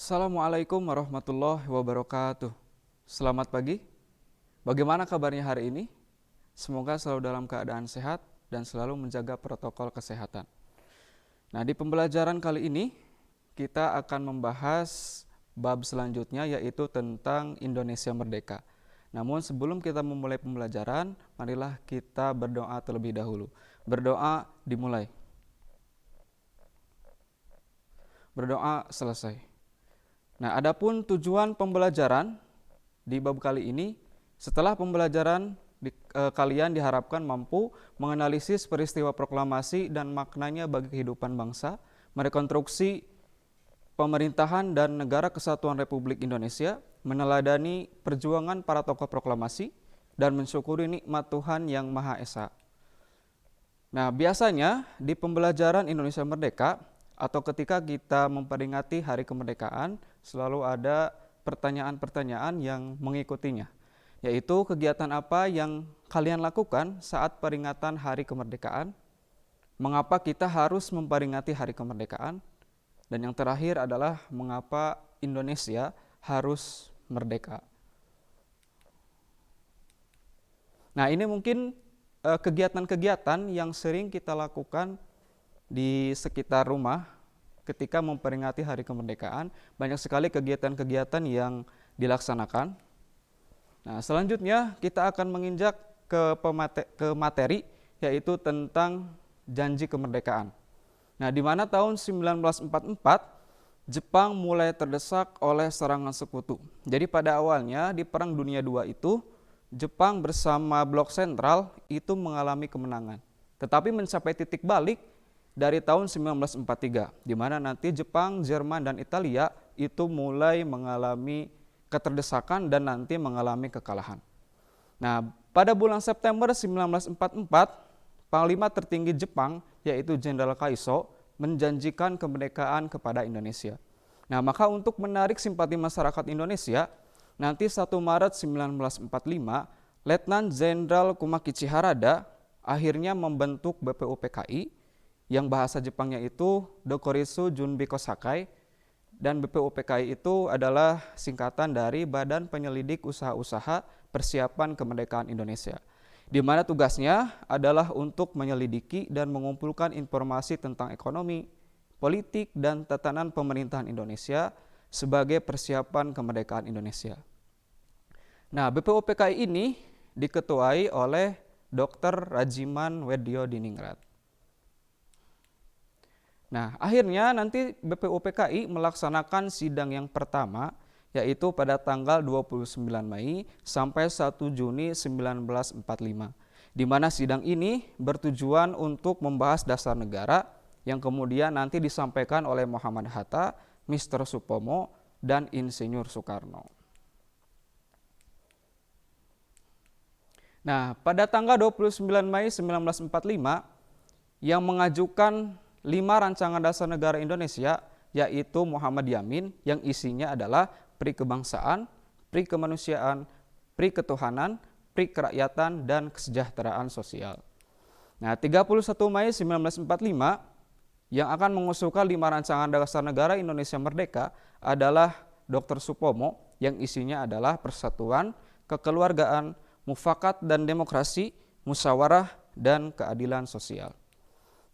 Assalamualaikum warahmatullahi wabarakatuh. Selamat pagi. Bagaimana kabarnya hari ini? Semoga selalu dalam keadaan sehat dan selalu menjaga protokol kesehatan. Nah, di pembelajaran kali ini kita akan membahas bab selanjutnya, yaitu tentang Indonesia Merdeka. Namun sebelum kita memulai pembelajaran, marilah kita berdoa terlebih dahulu. Berdoa dimulai. Berdoa selesai. Nah, adapun tujuan pembelajaran di bab kali ini, setelah pembelajaran kalian diharapkan mampu menganalisis peristiwa proklamasi dan maknanya bagi kehidupan bangsa, merekonstruksi pemerintahan dan negara kesatuan Republik Indonesia, meneladani perjuangan para tokoh proklamasi, dan mensyukuri nikmat Tuhan yang Maha Esa. Nah, biasanya di pembelajaran Indonesia Merdeka atau ketika kita memperingati hari kemerdekaan, selalu ada pertanyaan-pertanyaan yang mengikutinya, yaitu kegiatan apa yang kalian lakukan saat peringatan hari kemerdekaan, mengapa kita harus memperingati hari kemerdekaan, dan yang terakhir adalah mengapa Indonesia harus merdeka. Nah, ini mungkin kegiatan-kegiatan yang sering kita lakukan di sekitar rumah ketika memperingati hari kemerdekaan. Banyak sekali kegiatan-kegiatan yang dilaksanakan. Nah, selanjutnya kita akan menginjak ke materi, yaitu tentang janji kemerdekaan. Nah, di mana tahun 1944 Jepang mulai terdesak oleh serangan sekutu. Jadi pada awalnya di Perang Dunia II itu Jepang bersama Blok Sentral itu mengalami kemenangan. Tetapi mencapai titik balik dari tahun 1943, di mana nanti Jepang, Jerman, dan Italia itu mulai mengalami keterdesakan dan nanti mengalami kekalahan. Nah, pada bulan September 1944, Panglima tertinggi Jepang, yaitu Jenderal Kaiso, menjanjikan kemerdekaan kepada Indonesia. Nah, maka untuk menarik simpati masyarakat Indonesia, nanti 1 Maret 1945, Letnan Jenderal Kumakichi Harada akhirnya membentuk BPUPKI, yang bahasa Jepangnya itu Dokoritsu Junbiko Sakai, dan BPUPKI itu adalah singkatan dari Badan Penyelidik Usaha-Usaha Persiapan Kemerdekaan Indonesia, di mana tugasnya adalah untuk menyelidiki dan mengumpulkan informasi tentang ekonomi, politik, dan tatanan pemerintahan Indonesia sebagai persiapan kemerdekaan Indonesia. Nah, BPUPKI ini diketuai oleh Dr. Rajiman Weddio Diningrat. Nah, akhirnya nanti BPUPKI melaksanakan sidang yang pertama, yaitu pada tanggal 29 Mei sampai 1 Juni 1945. Di mana sidang ini bertujuan untuk membahas dasar negara yang kemudian nanti disampaikan oleh Muhammad Hatta, Mr. Supomo, dan Insinyur Soekarno. Nah, pada tanggal 29 Mei 1945 yang mengajukan 5 rancangan dasar negara Indonesia, yaitu Muhammad Yamin, yang isinya adalah pri kebangsaan, pri kemanusiaan, pri ketuhanan, pri kerakyatan, dan kesejahteraan sosial. Nah, 31 Mei 1945 yang akan mengusulkan 5 rancangan dasar negara Indonesia Merdeka adalah Dr. Supomo, yang isinya adalah persatuan, kekeluargaan, mufakat dan demokrasi, musyawarah, dan keadilan sosial.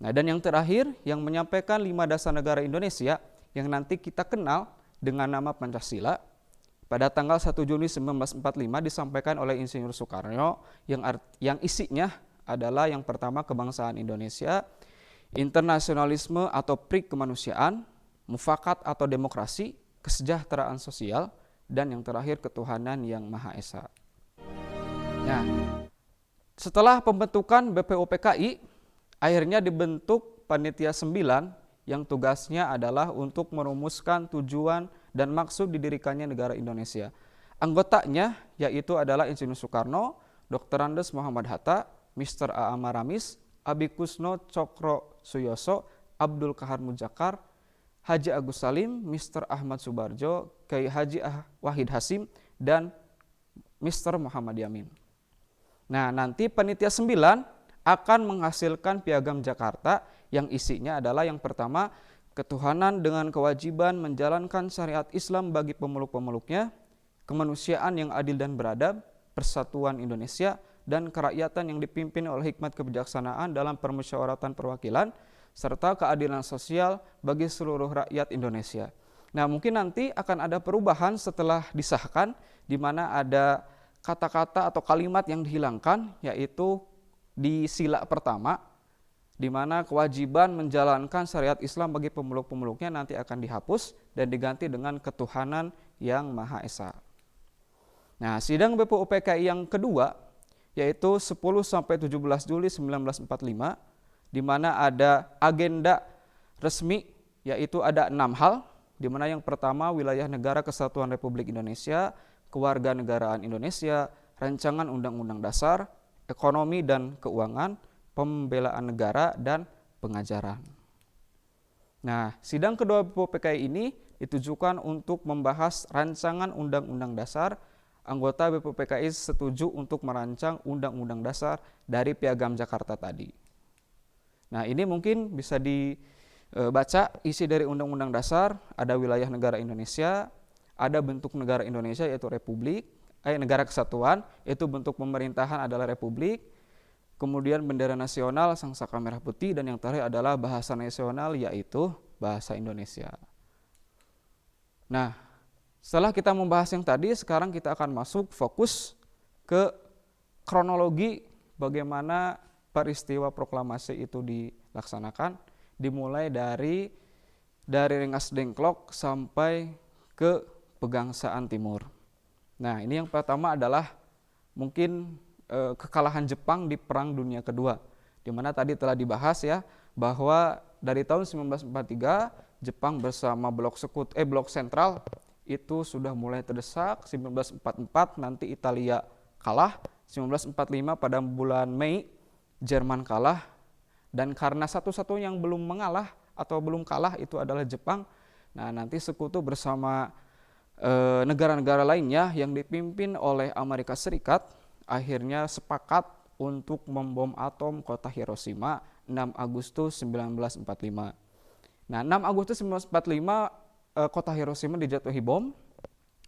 Nah, dan yang terakhir yang menyampaikan 5 dasar negara Indonesia yang nanti kita kenal dengan nama Pancasila, pada tanggal 1 Juni 1945 disampaikan oleh Insinyur Soekarno, yang isinya adalah yang pertama kebangsaan Indonesia, internasionalisme atau pri kemanusiaan, mufakat atau demokrasi, kesejahteraan sosial, dan yang terakhir ketuhanan yang Maha Esa. Nah, setelah pembentukan BPUPKI, akhirnya dibentuk Panitia 9 yang tugasnya adalah untuk merumuskan tujuan dan maksud didirikannya negara Indonesia. Anggotanya yaitu adalah Insinyur Soekarno, Dr. Andes Muhammad Hatta, Mr. A. Maramis, Abikusno Cokro Suyoso, Abdul Kahar Mujakar, Haji Agus Salim, Mr. Ahmad Subarjo, Kiai Haji Wahid Hasim, dan Mr. Muhammad Yamin. Nah, nanti Panitia 9 akan menghasilkan Piagam Jakarta yang isinya adalah yang pertama ketuhanan dengan kewajiban menjalankan syariat Islam bagi pemeluk-pemeluknya, kemanusiaan yang adil dan beradab, persatuan Indonesia, dan kerakyatan yang dipimpin oleh hikmat kebijaksanaan dalam permusyawaratan perwakilan, serta keadilan sosial bagi seluruh rakyat Indonesia. Nah, mungkin nanti akan ada perubahan setelah disahkan, di mana ada kata-kata atau kalimat yang dihilangkan, yaitu di sila pertama, di mana kewajiban menjalankan syariat Islam bagi pemeluk-pemeluknya nanti akan dihapus dan diganti dengan ketuhanan yang Maha Esa. Nah, sidang BPUPKI yang kedua yaitu 10-17 Juli 1945, di mana ada agenda resmi, yaitu ada 6 hal, di mana yang pertama wilayah negara kesatuan Republik Indonesia, kewarganegaraan Indonesia, rancangan undang-undang dasar, ekonomi dan keuangan, pembelaan negara, dan pengajaran. Nah, sidang kedua BPUPKI ini ditujukan untuk membahas rancangan undang-undang dasar. Anggota BPUPKI setuju untuk merancang undang-undang dasar dari Piagam Jakarta tadi. Nah, ini mungkin bisa dibaca isi dari undang-undang dasar. Ada wilayah negara Indonesia, ada bentuk negara Indonesia yaitu republik, negara kesatuan, yaitu bentuk pemerintahan adalah republik. Kemudian bendera nasional sangsaka merah putih, dan yang terakhir adalah bahasa nasional yaitu bahasa Indonesia. Nah, setelah kita membahas yang tadi, sekarang kita akan masuk fokus ke kronologi bagaimana peristiwa proklamasi itu dilaksanakan, dimulai dari Rengas Dengklok sampai ke Pegangsaan Timur. Nah, ini yang pertama adalah mungkin kekalahan Jepang di Perang Dunia Kedua, di mana tadi telah dibahas ya, bahwa dari tahun 1943 Jepang bersama blok sentral itu sudah mulai terdesak. 1944 nanti Italia kalah, 1945 pada bulan Mei Jerman kalah, dan karena satu-satunya yang belum mengalah atau belum kalah itu adalah Jepang. Nah, nanti sekutu bersama negara-negara lainnya yang dipimpin oleh Amerika Serikat akhirnya sepakat untuk membom atom kota Hiroshima 6 Agustus 1945. Nah, 6 Agustus 1945 kota Hiroshima dijatuhi bom,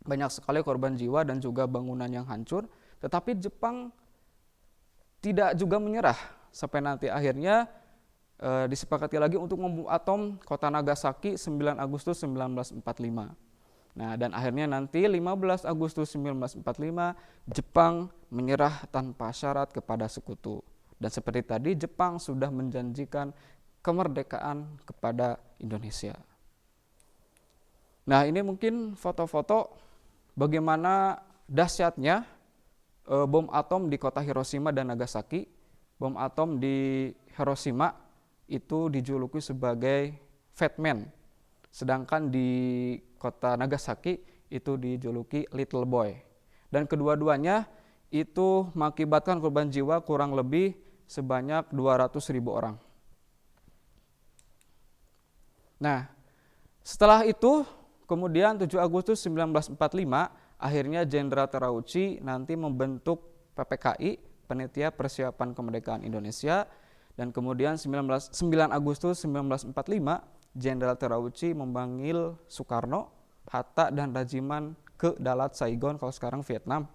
banyak sekali korban jiwa dan juga bangunan yang hancur, tetapi Jepang tidak juga menyerah sampai nanti akhirnya disepakati lagi untuk membom atom kota Nagasaki 9 Agustus 1945. Nah, dan akhirnya nanti 15 Agustus 1945 Jepang menyerah tanpa syarat kepada sekutu. Dan seperti tadi, Jepang sudah menjanjikan kemerdekaan kepada Indonesia. Nah, ini mungkin foto-foto bagaimana dahsyatnya bom atom di kota Hiroshima dan Nagasaki. Bom atom di Hiroshima itu dijuluki sebagai Fat Man, sedangkan di kota Nagasaki itu dijuluki Little Boy. Dan kedua-duanya itu mengakibatkan korban jiwa kurang lebih sebanyak 200.000 orang. Nah, setelah itu kemudian 7 Agustus 1945 akhirnya Jenderal Terauchi nanti membentuk PPKI, Panitia Persiapan Kemerdekaan Indonesia, dan kemudian 9 Agustus 1945 Jenderal Terauchi memanggil Soekarno, Hatta, dan Rajiman ke Dalat Saigon, kalau sekarang Vietnam.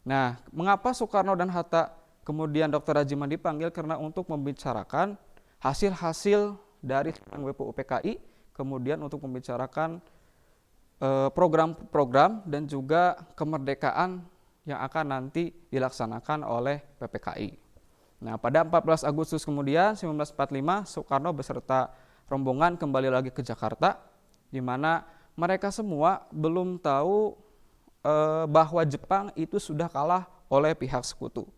Nah, mengapa Soekarno dan Hatta kemudian Dr. Rajiman dipanggil? Karena untuk membicarakan hasil-hasil dari BPUPKI, kemudian untuk membicarakan program-program dan juga kemerdekaan yang akan nanti dilaksanakan oleh PPKI. Nah, pada 14 Agustus kemudian 1945 Soekarno beserta rombongan kembali lagi ke Jakarta, di mana mereka semua belum tahu bahwa Jepang itu sudah kalah oleh pihak sekutu.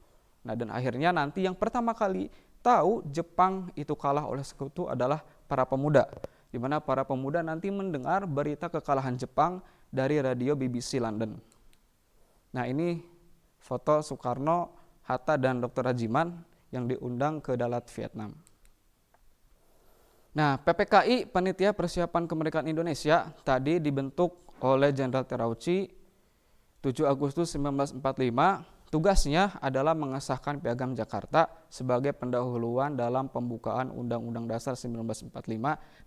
Nah, dan akhirnya nanti yang pertama kali tahu Jepang itu kalah oleh sekutu adalah para pemuda, di mana para pemuda nanti mendengar berita kekalahan Jepang dari radio BBC London. Nah, ini foto Soekarno, Hatta, dan Dr. Rajiman yang diundang ke Dalat, Vietnam. Nah, PPKI, Panitia Persiapan Kemerdekaan Indonesia, tadi dibentuk oleh Jenderal Terauchi 7 Agustus 1945. tugasnya adalah mengesahkan Piagam Jakarta sebagai pendahuluan dalam pembukaan Undang-Undang Dasar 1945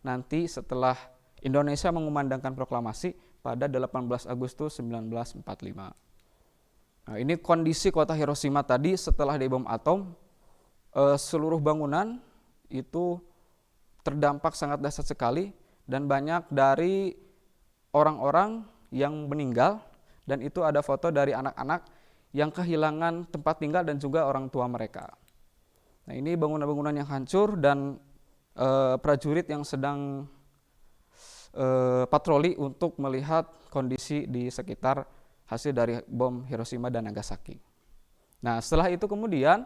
nanti setelah Indonesia mengumandangkan proklamasi pada 18 Agustus 1945. Nah, ini kondisi kota Hiroshima tadi setelah dibom atom, seluruh bangunan itu terdampak sangat dahsyat sekali dan banyak dari orang-orang yang meninggal, dan itu ada foto dari anak-anak yang kehilangan tempat tinggal dan juga orang tua mereka. Nah, ini bangunan-bangunan yang hancur dan prajurit yang sedang patroli untuk melihat kondisi di sekitar hasil dari bom Hiroshima dan Nagasaki. Nah, setelah itu kemudian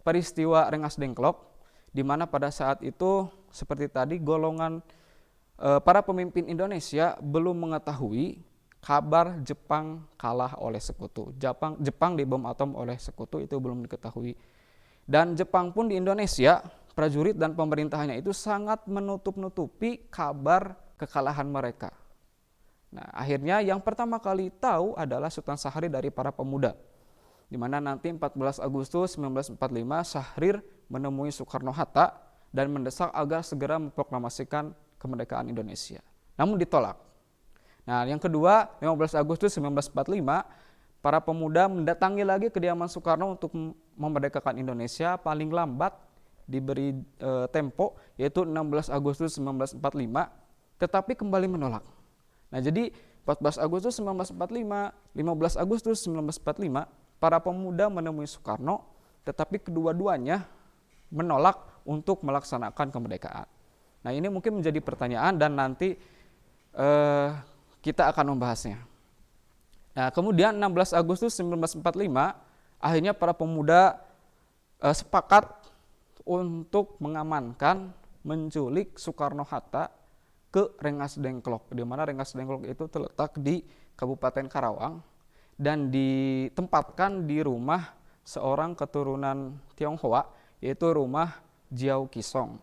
peristiwa Rengas Dengklok, di mana pada saat itu seperti tadi golongan para pemimpin Indonesia belum mengetahui kabar Jepang kalah oleh sekutu. Jepang dibom atom oleh sekutu itu belum diketahui. Dan Jepang pun di Indonesia, prajurit dan pemerintahannya itu sangat menutup-nutupi kabar kekalahan mereka. Nah, akhirnya yang pertama kali tahu adalah Sultan Syahrir dari para pemuda. Di mana nanti 14 Agustus 1945 Syahrir menemui Soekarno-Hatta dan mendesak agar segera memproklamasikan kemerdekaan Indonesia. Namun ditolak. Nah, yang kedua, 15 Agustus 1945, para pemuda mendatangi lagi kediaman Soekarno untuk memerdekakan Indonesia, paling lambat diberi tempo yaitu 16 Agustus 1945, tetapi kembali menolak. Nah, jadi 14 Agustus 1945, 15 Agustus 1945, para pemuda menemui Soekarno, tetapi kedua-duanya menolak untuk melaksanakan kemerdekaan. Nah, ini mungkin menjadi pertanyaan dan nanti kita akan membahasnya. Nah, kemudian 16 Agustus 1945, akhirnya para pemuda sepakat untuk mengamankan, menculik Soekarno-Hatta ke Rengas Dengklok, di mana Rengas Dengklok itu terletak di Kabupaten Karawang dan ditempatkan di rumah seorang keturunan Tionghoa, yaitu rumah Jiao Kisong.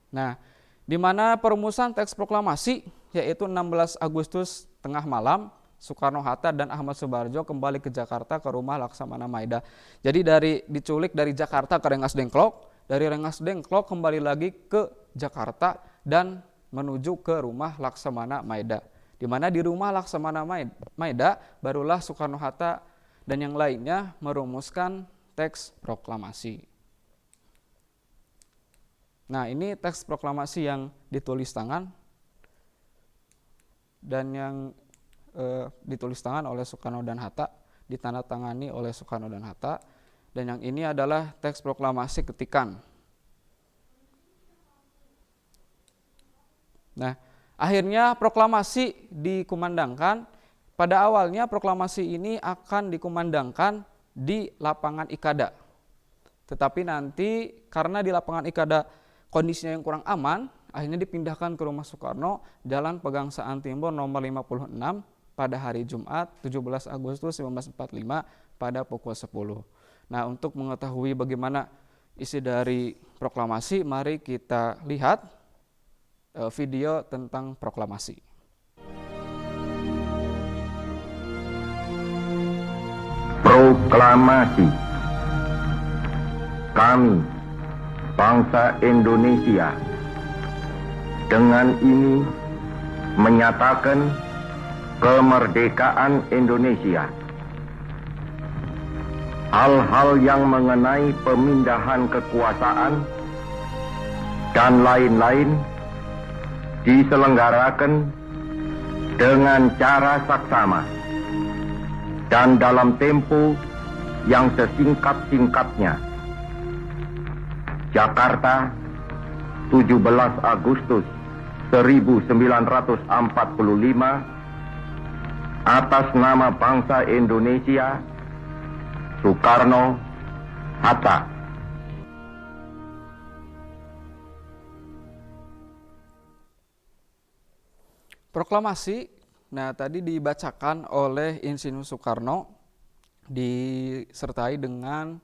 Nah, di mana perumusan teks proklamasi yaitu 16 Agustus tengah malam, Soekarno-Hatta dan Ahmad Subarjo kembali ke Jakarta ke rumah Laksamana Maeda. Jadi diculik dari Jakarta ke Rengas Dengklok, dari Rengas Dengklok kembali lagi ke Jakarta dan menuju ke rumah Laksamana Maeda. Di mana di rumah Laksamana Maeda barulah Soekarno-Hatta dan yang lainnya merumuskan teks proklamasi. Nah, ini teks proklamasi yang ditulis tangan dan yang ditulis tangan oleh Soekarno dan Hatta, ditandatangani oleh Soekarno dan Hatta, dan yang ini adalah teks proklamasi ketikan. Nah, akhirnya proklamasi dikumandangkan. Pada awalnya proklamasi ini akan dikumandangkan di lapangan Ikada. Tetapi nanti karena di lapangan Ikada kondisinya yang kurang aman, akhirnya dipindahkan ke rumah Soekarno, Jalan Pegangsaan Timur nomor 56 pada hari Jumat 17 Agustus 1945 pada pukul 10. Nah, untuk mengetahui bagaimana isi dari proklamasi, mari kita lihat video tentang proklamasi. Proklamasi. Kami, bangsa Indonesia, dengan ini menyatakan kemerdekaan Indonesia. Hal-hal yang mengenai pemindahan kekuasaan dan lain-lain diselenggarakan dengan cara saksama dan dalam tempo yang sesingkat-singkatnya. Jakarta, 17 Agustus 1945, atas nama bangsa Indonesia, Soekarno, Hatta. Proklamasi, nah tadi dibacakan oleh Insinyur Soekarno disertai dengan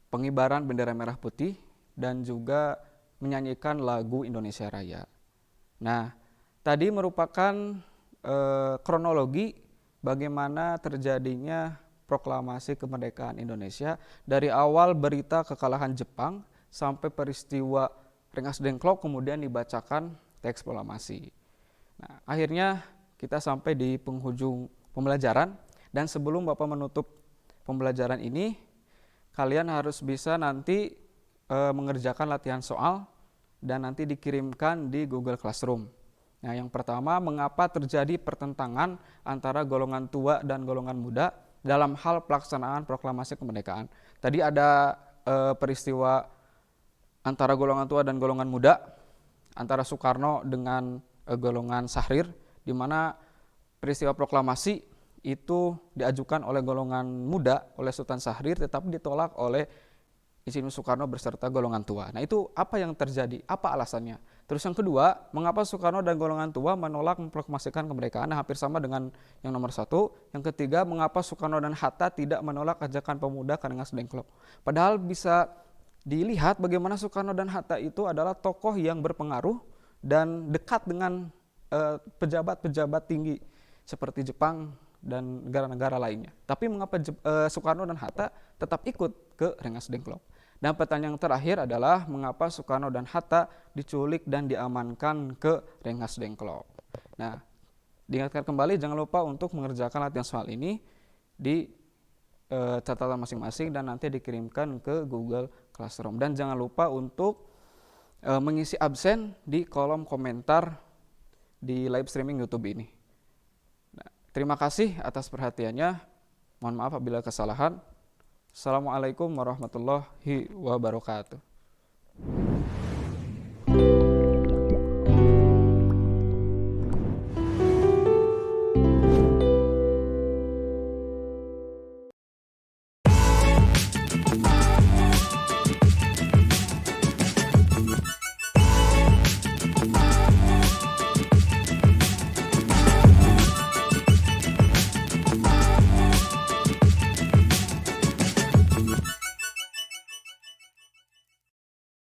pengibaran bendera merah putih dan juga menyanyikan lagu Indonesia Raya. Nah, tadi merupakan kronologi bagaimana terjadinya proklamasi kemerdekaan Indonesia dari awal berita kekalahan Jepang sampai peristiwa Rengas Dengklok kemudian dibacakan teks proklamasi. Nah, akhirnya kita sampai di penghujung pembelajaran dan sebelum Bapak menutup pembelajaran ini, kalian harus bisa nanti mengerjakan latihan soal dan nanti dikirimkan di Google Classroom. Nah, yang pertama, mengapa terjadi pertentangan antara golongan tua dan golongan muda dalam hal pelaksanaan proklamasi kemerdekaan? Tadi ada peristiwa antara golongan tua dan golongan muda, antara Soekarno dengan golongan Syahrir, di mana peristiwa proklamasi itu diajukan oleh golongan muda, oleh Sultan Syahrir, tetapi ditolak oleh Insinyur Soekarno beserta golongan tua. Nah, itu apa yang terjadi? Apa alasannya? Terus yang kedua, mengapa Soekarno dan golongan tua menolak memproklamasikan kemerdekaan? Nah, hampir sama dengan yang nomor satu. Yang ketiga, mengapa Soekarno dan Hatta tidak menolak ajakan pemuda ke Rengas Dengklok? Padahal bisa dilihat bagaimana Soekarno dan Hatta itu adalah tokoh yang berpengaruh dan dekat dengan pejabat-pejabat tinggi seperti Jepang dan negara-negara lainnya. Tapi mengapa Soekarno dan Hatta tetap ikut ke Rengas Dengklok? Dan pertanyaan yang terakhir adalah mengapa Soekarno dan Hatta diculik dan diamankan ke Rengas Dengklok? Nah, diingatkan kembali jangan lupa untuk mengerjakan latihan soal ini di catatan masing-masing dan nanti dikirimkan ke Google Classroom. Dan jangan lupa untuk mengisi absen di kolom komentar di live streaming YouTube ini. Nah, terima kasih atas perhatiannya. Mohon maaf apabila kesalahan. Assalamualaikum warahmatullahi wabarakatuh.